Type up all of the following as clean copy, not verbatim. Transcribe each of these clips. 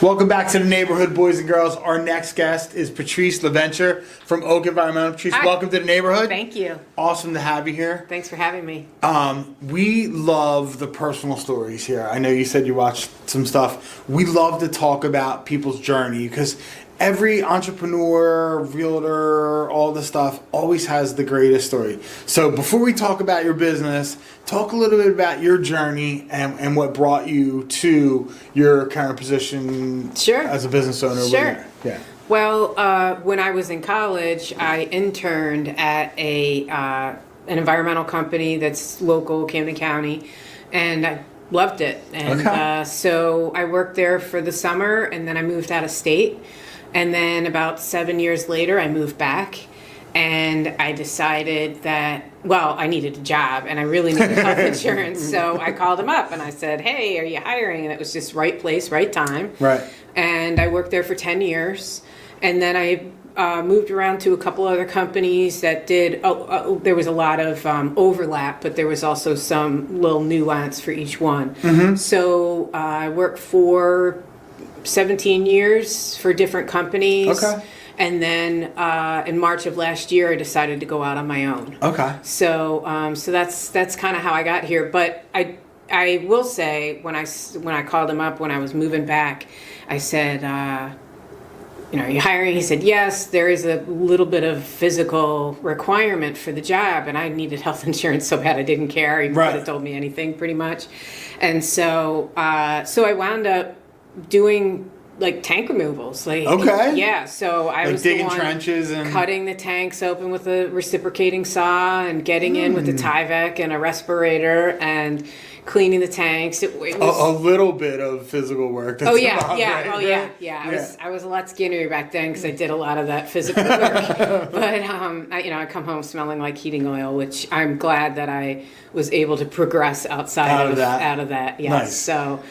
Welcome back to the neighborhood, boys and girls. Our next guest is Patrice Lavanture from Oak Environmental. Patrice, Hi. welcome to the neighborhood. Thank you. Awesome to have you here. Thanks for having me. We love the personal stories here. I know you said you watched some stuff. We love to talk about people's journey because every entrepreneur, realtor, all the stuff always has the greatest story. So before we talk about your business, talk a little bit about your journey and what brought you to your current position as a business owner. Sure. Yeah. Well, when I was in college, I interned at an environmental company that's local, Camden County, and I loved it. And so I worked there for the summer, and then I moved out of state. And then about 7 years later, I moved back, and I decided that, well, I needed a job, and I really needed health insurance. So I called him up, and I said, hey, are you hiring? And it was just right place, right time. Right. And I worked there for 10 years. And then I moved around to a couple other companies that did, there was a lot of overlap, but there was also some little nuance for each one. Mm-hmm. So I worked for 17 years for different companies. Okay. And then in March of last year, I decided to go out on my own. Okay. So so that's kind of how I got here. But I will say when I called him up when I was moving back, I said, are you hiring? He said, yes, there is a little bit of physical requirement for the job. And I needed health insurance so bad I didn't care. He could have told me anything pretty much. And so I wound up doing like tank removals. So I was digging the one trenches and cutting the tanks open with a reciprocating saw and getting in with a Tyvek and a respirator and cleaning the tanks. It was a little bit of physical work. I was a lot skinnier back then because I did a lot of that physical work. But I come home smelling like heating oil, which I'm glad that I was able to progress out of that. Yes. Nice. So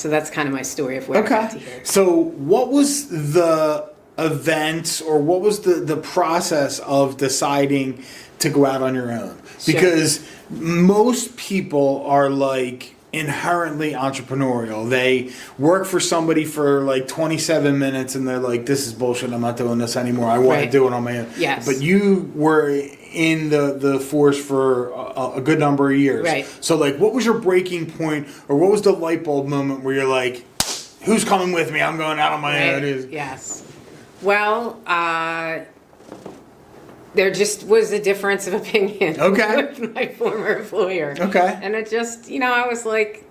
that's kind of my story of where I got to here. So what was the event or what was the process of deciding to go out on your own? Because most people are like inherently entrepreneurial. They work for somebody for like 27 minutes and they're like, this is bullshit. I'm not doing this anymore. I want to do it on my own. Yes. But you were in the force for a good number of years. Right. So like, what was your breaking point or what was the light bulb moment where you're like, who's coming with me? I'm going out on my own. Yes. Well, there just was a difference of opinion with my former employer. Okay. And it just, I was like,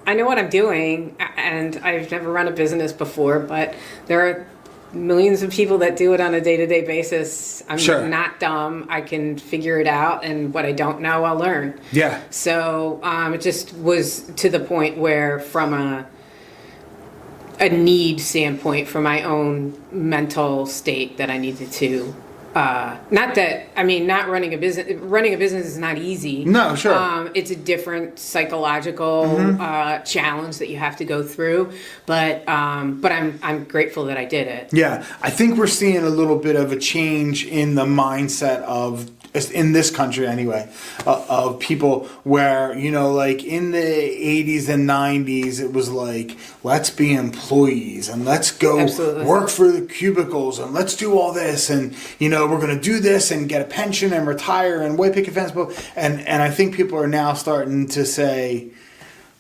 I know what I'm doing, and I've never run a business before, but there are millions of people that do it on a day-to-day basis. I'm not dumb. I can figure it out, and what I don't know, I'll learn. Yeah. So it just was to the point where from a need standpoint for my own mental state that I needed to not running a business is not easy. No, sure. It's a different psychological challenge that you have to go through, but I'm grateful that I did it. Yeah, I think we're seeing a little bit of a change in the mindset of, in this country anyway, of people where, like in the 80s and 90s, it was like, let's be employees and let's go work for the cubicles and let's do all this and, we're going to do this and get a pension and retire and white picket fence. And I think people are now starting to say,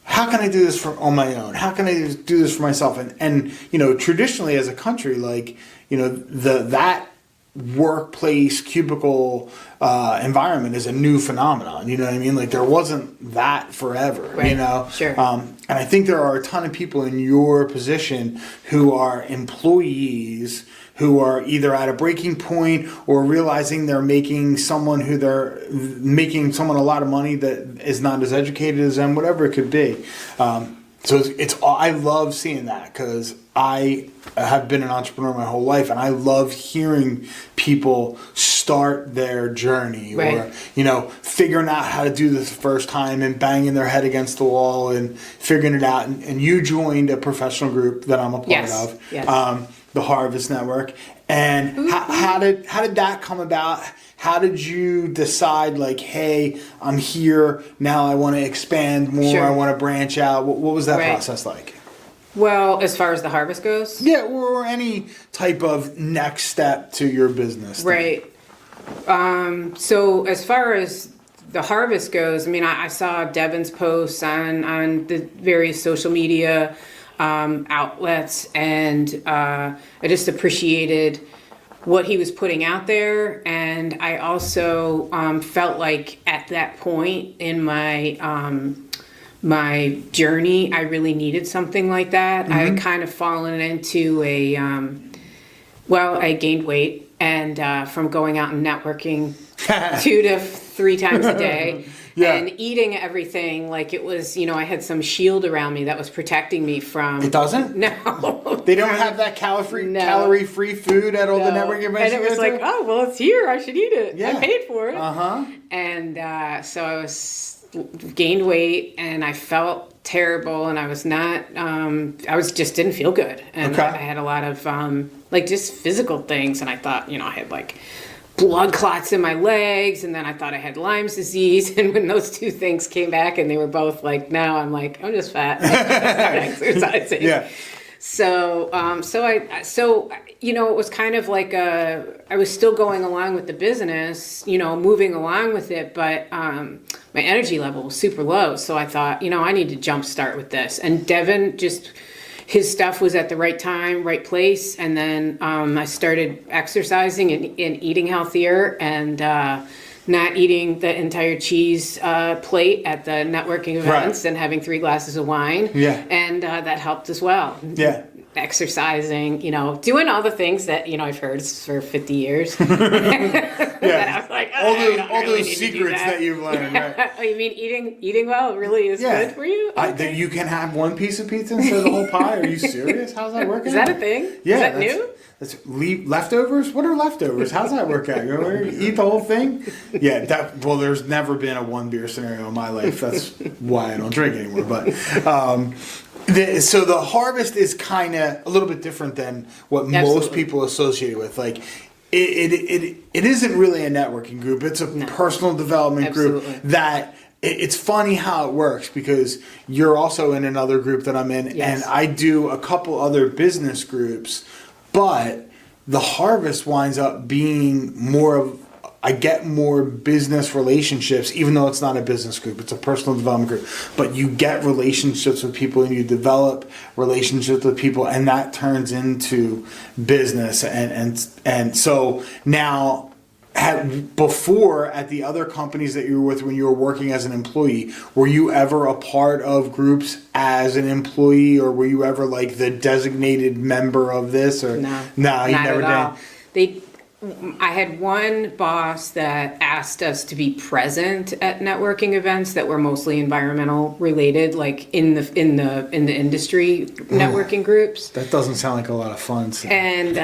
how can I do this on my own? How can I do this for myself? And traditionally as a country, like, that workplace cubicle environment is a new phenomenon. You know what I mean? Like there wasn't that forever. Sure. And I think there are a ton of people in your position who are employees who are either at a breaking point or realizing they're making someone a lot of money that is not as educated as them, whatever it could be. So I love seeing that because I have been an entrepreneur my whole life, and I love hearing people start their journey or figuring out how to do this the first time and banging their head against the wall and figuring it out. And you joined a professional group that I'm a part of, the Harvest Network. And how did that come about? How did you decide, like, hey, I'm here, now I want to expand more, I want to branch out? What was that process like? Well, as far as the harvest goes? Yeah, or any type of next step to your business. Right. So as far as the harvest goes, I mean, I saw Devin's posts on the various social media outlets, and I just appreciated what he was putting out there. And I also felt like at that point in my journey, I really needed something like that. I had kind of fallen into I gained weight, and from going out and networking 2 to 3 times a day. Yeah. And eating everything like it was, I had some shield around me that was protecting me from. It doesn't? No. They don't have that calorie-free food at all the networking events. And it was like, oh, well, it's here. I should eat it. Yeah. I paid for it. And so I gained weight, and I felt terrible, and I was not. Just didn't feel good, and I had a lot of just physical things, and I thought, I had like blood clots in my legs, and then I thought I had Lyme's disease. And when those 2 things came back, and they were both like, no, I'm like, I'm just fat. I start exercising. Yeah. So it was kind of like I was still going along with the business, moving along with it, but my energy level was super low. So I thought, I need to jumpstart with this. And Devin his stuff was at the right time, right place. And then I started exercising and eating healthier, and not eating the entire cheese plate at the networking events, and having 3 glasses of wine. Yeah. And that helped as well. Yeah. Exercising, doing all the things that, I've heard for 50 years. Yeah. That I was like, all those secrets that you've learned, right? Oh, you mean eating well really is good for you? Okay. You can have 1 piece of pizza instead of the whole pie. Are you serious? How's that working? Is that a thing? Yeah. Is that new? That's leftovers? What are leftovers? How's that work out? You eat the whole thing? Yeah, there's never been a 1 beer scenario in my life. That's why I don't drink anymore. But so the harvest is kind of a little bit different than what most people associate with. Like, it isn't really a networking group. It's a personal development group that. It's funny how it works, because you're also in another group that I'm in, and I do a couple other business groups, but the harvest winds up being more of, I get more business relationships, even though it's not a business group, it's a personal development group, but you get relationships with people, and you develop relationships with people, and that turns into business. And so now, before at the other companies that you were with when you were working as an employee, were you ever a part of groups as an employee, or were you ever like the designated member of this? Or no, you never did. I had one boss that asked us to be present at networking events that were mostly environmental related, like in the industry networking groups. That doesn't sound like a lot of fun. So. And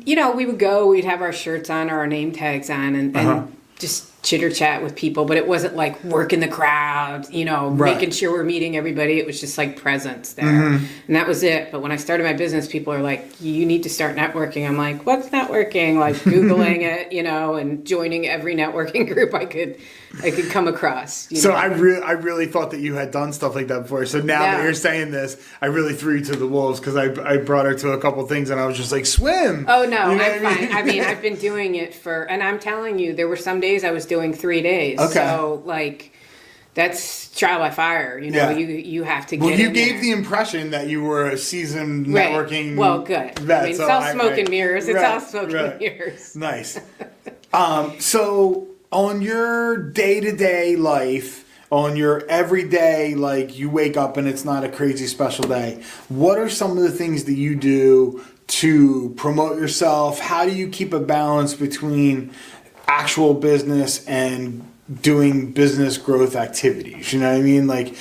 we would go, we'd have our shirts on or our name tags on, and just chitter chat with people, but it wasn't like working the crowd, making sure we're meeting everybody. It was just like presence there. And that was it. But when I started my business, people are like, you need to start networking. I'm like, what's networking? Like Googling it, and joining every networking group I could come across. So I really thought that you had done stuff like that before. So now that you're saying this, I really threw you to the wolves, because I brought her to a couple things, and I was just like, swim. Oh no, I'm fine. I mean, I've been doing it and I'm telling you, there were some days I was doing 3 days. Okay. So like, that's trial by fire. You have to get. Well, you gave the impression that you were a seasoned networking. Well, good. Vet, I mean, it's all smoke and mirrors. It's all smoke and mirrors. Nice. So on your day-to-day life, on your everyday, like you wake up and it's not a crazy special day, what are some of the things that you do to promote yourself? How do you keep a balance between actual business and doing business growth activities? You know what I mean? Like,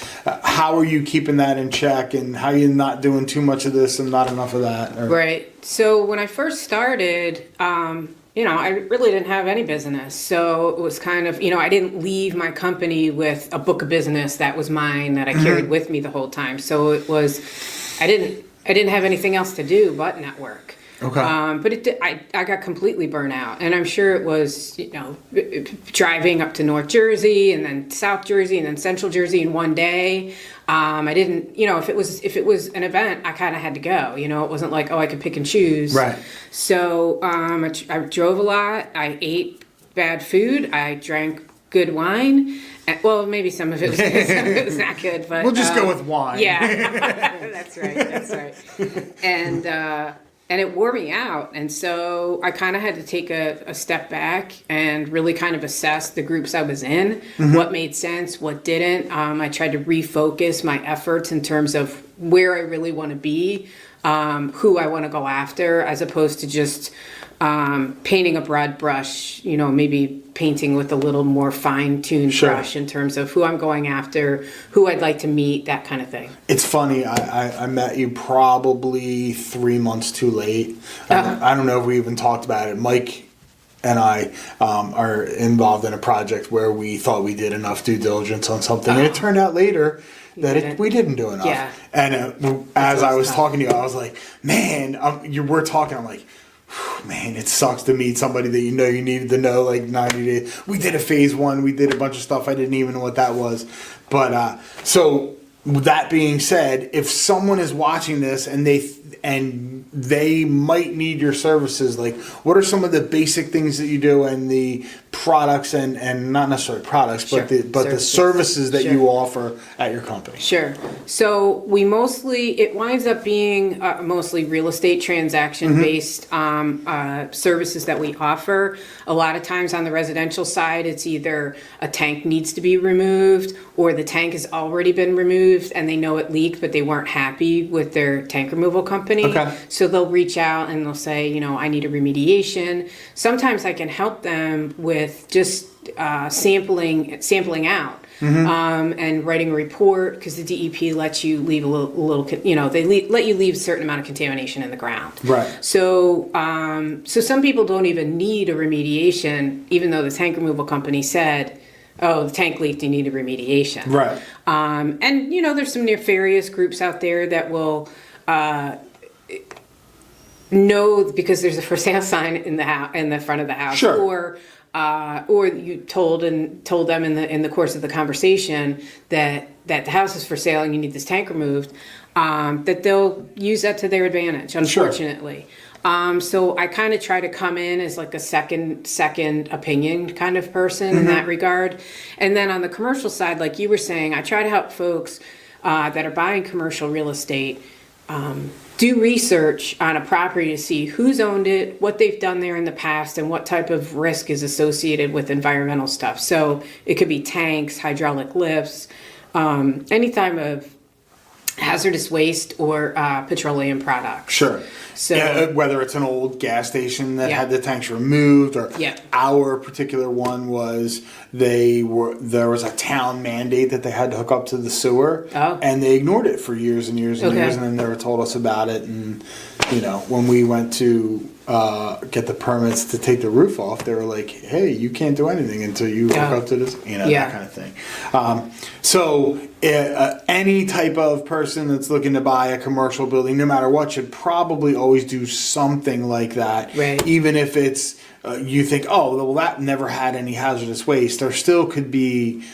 how are you keeping that in check, and how are you not doing too much of this and not enough of that? Right. So when I first started, I really didn't have any business. So it was kind of, I didn't leave my company with a book of business that was mine that I carried with me the whole time. So it was, I didn't have anything else to do but network. Okay. But I got completely burnt out, and I'm sure it was, driving up to North Jersey and then South Jersey and then Central Jersey in one day. I didn't, if it was an event, I kind of had to go. It wasn't like, oh, I could pick and choose. Right. So I drove a lot. I ate bad food. I drank good wine. Well, maybe some of it was not good, but we'll just go with wine. Yeah, that's right. And it wore me out, and so I kind of had to take a step back and really kind of assess the groups I was in, what made sense, what didn't. I tried to refocus my efforts in terms of where I really want to be, who I want to go after, as opposed to just painting a broad brush, maybe painting with a little more fine-tuned brush in terms of who I'm going after, who I'd like to meet, that kind of thing. It's funny, I met you probably 3 months too late. I don't know if we even talked about it. Mike and I are involved in a project where we thought we did enough due diligence on something, and it turned out later that we didn't do enough. Yeah. And as I was talking to you, I was like, man, we're talking, I'm like, man, it sucks to meet somebody that you needed to know like 90 days. We did a phase 1. We did a bunch of stuff. I didn't even know what that was. But so that being said, if someone is watching this and they might need your services, like what are some of the basic things that you do and the products and not necessarily products, but the services that you offer at your company? Sure. So it winds up being mostly real estate transaction based services that we offer. A lot of times on the residential side, it's either a tank needs to be removed or the tank has already been removed and they know it leaked, but they weren't happy with their tank removal company. Okay. So they'll reach out and they'll say, I need a remediation. Sometimes I can help them with just sampling out. And writing a report, because the DEP lets you leave a little they let you leave a certain amount of contamination in the ground. Right. So some people don't even need a remediation, even though the tank removal company said, oh, the tank leaked, you need a remediation. Right. And there's some nefarious groups out there that will know because there's a for sale sign in the front of the house. Sure. Or you told them in the course of the conversation that the house is for sale and you need this tank removed, that they'll use that to their advantage, unfortunately. Sure. So I kind of try to come in as like a second opinion kind of person in that regard. And then on the commercial side, like you were saying, I try to help folks that are buying commercial real estate do research on a property to see who's owned it, what they've done there in the past, and what type of risk is associated with environmental stuff. So it could be tanks, hydraulic lifts, any type of hazardous waste or petroleum products. Sure. So whether it's an old gas station that had the tanks removed, or our particular one was there was a town mandate that they had to hook up to the sewer, and they ignored it for years and years and years, and then never told us about it. And when we went to get the permits to take the roof off, they were like, hey, you can't do anything until you hook up to this, that kind of thing. So any type of person that's looking to buy a commercial building, no matter what, should probably always do something like that. Right. Even if it's, you think, oh, well, that never had any hazardous waste. There still could be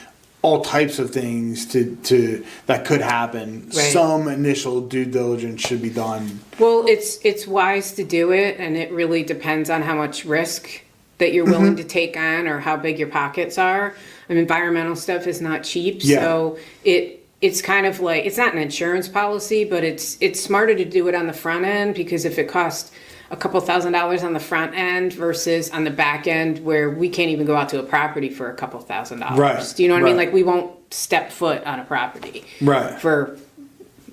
all types of things to that could happen. Right. Some initial due diligence should be done. Well, it's wise to do it, and it really depends on how much risk that you're willing to take on or how big your pockets are. I mean, environmental stuff is not cheap, so it's kind of like, it's not an insurance policy, but it's smarter to do it on the front end, because if it costs a couple $1,000s on the front end versus on the back end, where we can't even go out to a property for a couple $1,000. Right. Do you know what I mean? Like, we won't step foot on a property. Right.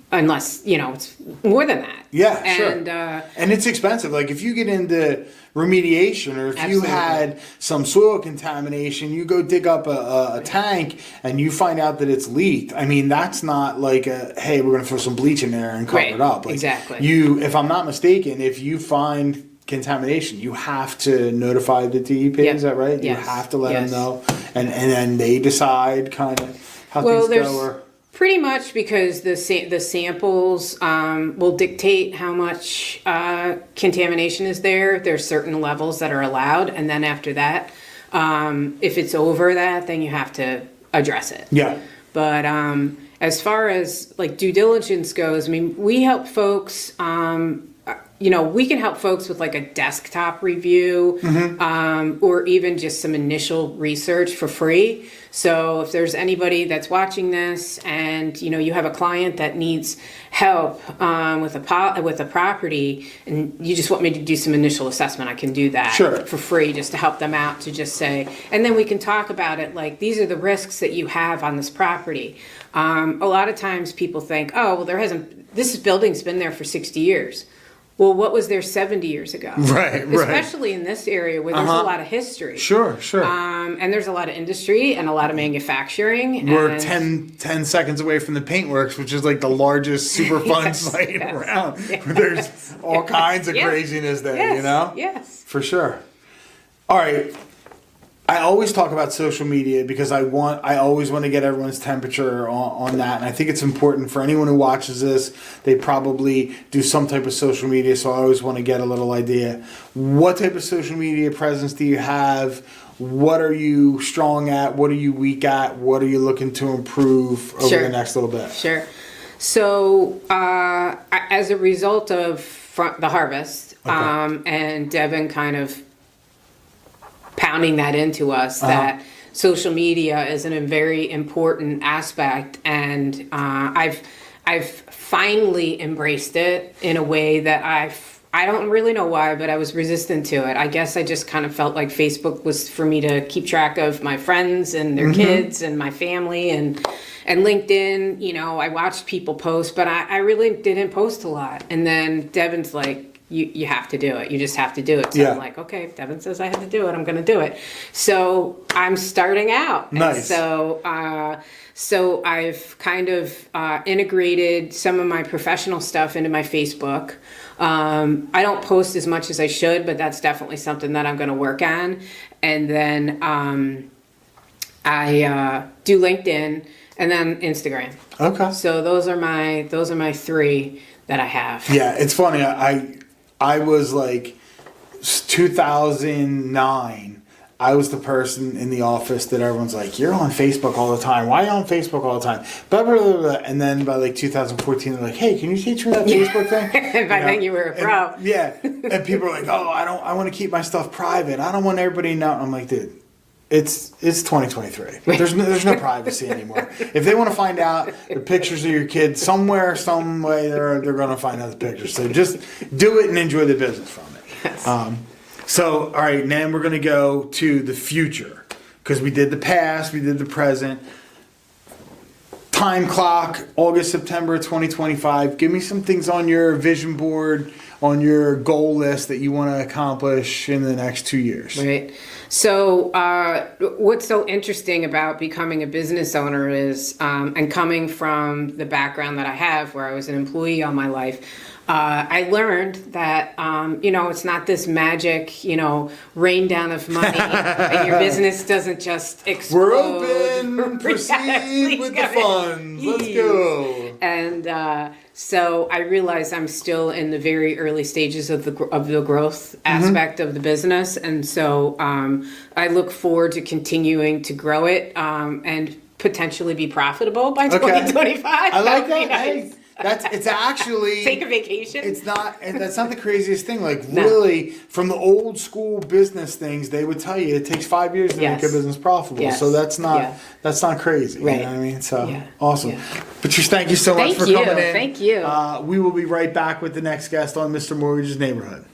Unless, it's more than that. Yeah, sure. And it's expensive. Like, if you get into remediation, or if you had some soil contamination, you go dig up a tank and you find out that it's leaked. I mean, that's not like hey, we're going to throw some bleach in there and cover it up. Like, exactly. If I'm not mistaken, if you find contamination, you have to notify the DEP. Is that right? Yes. You have to let them know, and then they decide kind of how things go. Pretty much, because the samples will dictate how much contamination is there. There's certain levels that are allowed, and then after that, if it's over that, then you have to address it. Yeah. But as far as like due diligence goes, I mean, we help folks, we can help folks with like a desktop review, or even just some initial research for free. So if there's anybody that's watching this and, you have a client that needs help with a property and you just want me to do some initial assessment, I can do that for free just to help them out, to just say, and then we can talk about it like, these are the risks that you have on this property. A lot of times people think, oh, well, this building's been there for 60 years. Well, what was there 70 years ago? Right. Especially in this area where there's a lot of history. Sure. And there's a lot of industry and a lot of manufacturing. We're 10 seconds away from the Paintworks, which is like the largest super fun site around. Yes. There's all kinds of craziness there, Yes. For sure. All right. I always talk about social media because I always want to get everyone's temperature on that. And I think it's important for anyone who watches this. They probably do some type of social media, so I always want to get a little idea. What type of social media presence do you have? What are you strong at? What are you weak at? What are you looking to improve over the next little bit? Sure. So as a result of the harvest, and Devin kind of pounding that into us, that social media is a very important aspect, and I've finally embraced it in a way that I don't really know why, but I was resistant to it. I guess I just kind of felt like Facebook was for me to keep track of my friends and their kids and my family, and LinkedIn, I watched people post, but I really didn't post a lot. And then Devin's like, you have to do it. You just have to do it. So I'm like, okay, Devin says I have to do it. I'm going to do it. So I'm starting out. Nice. And so I've kind of integrated some of my professional stuff into my Facebook. I don't post as much as I should, but that's definitely something that I'm going to work on. And then I do LinkedIn and then Instagram. Okay. So those are my three that I have. Yeah, it's funny. I was like 2009. I was the person in the office that everyone's like, you're on Facebook all the time. Why are you on Facebook all the time? Blah, blah, blah, blah. And then by like 2014, they're like, hey, can you teach me that Facebook thing? And by then you were a pro. And people are like, oh, I want to keep my stuff private. I don't want everybody to know. I'm like, dude, it's 2023. There's no privacy anymore. If they want to find out the pictures of your kids somewhere, some way, they're going to find out the pictures. So just do it and enjoy the business from it. Yes. So, all right, now we're going to go to the future because we did the past, we did the present. Time clock, August, September 2025. Give me some things on your vision board, on your goal list that you want to accomplish in the next 2 years. Right. So what's so interesting about becoming a business owner is, and coming from the background that I have where I was an employee all my life, I learned that, it's not this magic, rain down of money and your business doesn't just explode. We're open, proceed with the funds, let's go. And so I realize I'm still in the very early stages of the growth aspect of the business. And so I look forward to continuing to grow it and potentially be profitable by 2025. I like that. Nice. Hey. It's actually take a vacation. That's not the craziest thing. Like really, from the old school business things, they would tell you it takes 5 years to make a business profitable. Yes. So that's not crazy. Right. You know what I mean? So awesome. Yeah. Patrice, thank you so much for coming in. Thank you. We will be right back with the next guest on Mr. Mortgage's Neighborhood.